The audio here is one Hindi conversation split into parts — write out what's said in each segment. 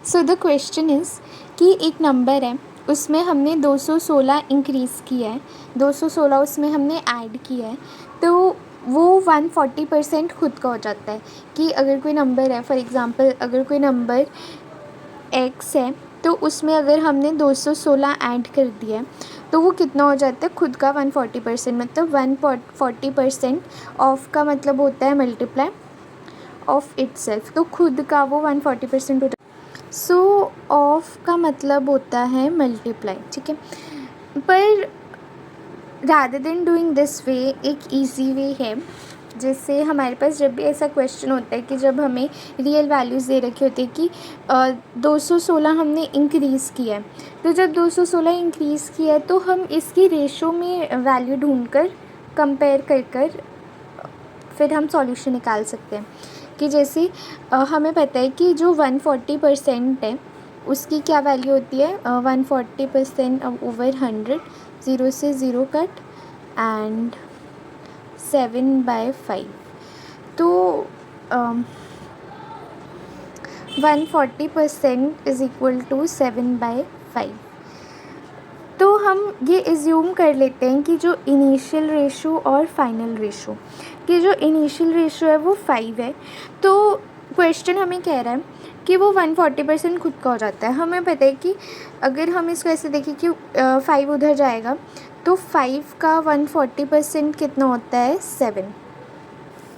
सो द क्वेश्चन इज़ कि एक नंबर है, उसमें हमने 216 इंक्रीज़ किया है, 216 उसमें हमने ऐड किया है, तो वो 140% खुद का हो जाता है। कि अगर कोई नंबर है, फॉर एग्ज़ाम्पल अगर कोई नंबर x है, तो उसमें अगर हमने 216 ऐड कर दिया है तो वो कितना हो जाता है खुद का 140%, मतलब 140% ऑफ का मतलब होता है मल्टीप्लाई ऑफ इटसेल्फ, तो खुद का वो 140% हो जाता है। सो ऑफ का मतलब होता है मल्टीप्लाई, ठीक है। पर rather than doing this way एक ईजी वे है, जिससे हमारे पास जब भी ऐसा क्वेश्चन होता है कि जब हमें रियल वैल्यूज़ दे रखी होती है कि 216 हमने इंक्रीज़ किया है, तो जब 216 इंक्रीज़ किया है तो हम इसकी रेशो में वैल्यू ढूंढकर कंपेयर कर फिर हम सॉल्यूशन निकाल सकते हैं। कि जैसे हमें पता है कि जो 140% है उसकी क्या वैल्यू होती है, 140% ओवर 100, 0 से 0 कट एंड 7/5, तो 140% इज़ इक्वल टू 7/5। तो हम ये एज्यूम कर लेते हैं कि जो इनिशियल रेशो और फाइनल रेशो, कि जो इनिशियल रेशो है वो 5 है, तो क्वेश्चन हमें कह रहा है कि वो 140% खुद का हो जाता है। हमें पता है कि अगर हम इसको ऐसे देखें कि 5 उधर जाएगा तो 5 का 140% कितना होता है, 7,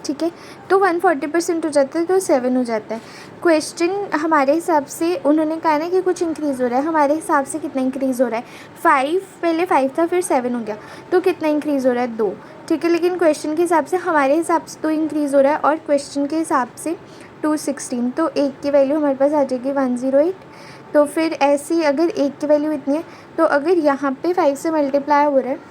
ठीक है। तो 140% हो जाता है तो 7 हो जाता है। क्वेश्चन हमारे हिसाब से उन्होंने कहा ना कि कुछ इंक्रीज़ हो रहा है, हमारे हिसाब से कितना इंक्रीज़ हो रहा है, 5, पहले 5 था फिर 7 हो गया, तो कितना इंक्रीज़ हो रहा है, 2, ठीक है। लेकिन क्वेश्चन के हिसाब से हमारे हिसाब से 2 इंक्रीज़ हो रहा है और क्वेश्चन के हिसाब से 216, तो एक की वैल्यू हमारे पास आ जाएगी 108। तो फिर ऐसे ही अगर एक की वैल्यू इतनी है तो अगर यहाँ पे 5 से मल्टीप्लाई हो रहा है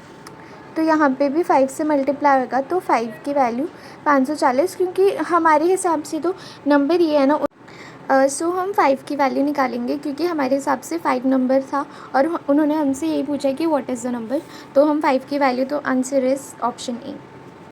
तो यहाँ पे भी 5 से मल्टीप्लाई होगा, तो 5 की वैल्यू 540, क्योंकि हमारे हिसाब से तो नंबर ये है ना। सो हम 5 की वैल्यू निकालेंगे क्योंकि हमारे हिसाब से 5 नंबर था और उन्होंने हमसे यही पूछा कि व्हाट इज़ द नंबर, तो हम 5 की वैल्यू, तो आंसर इज़ ऑप्शन ए।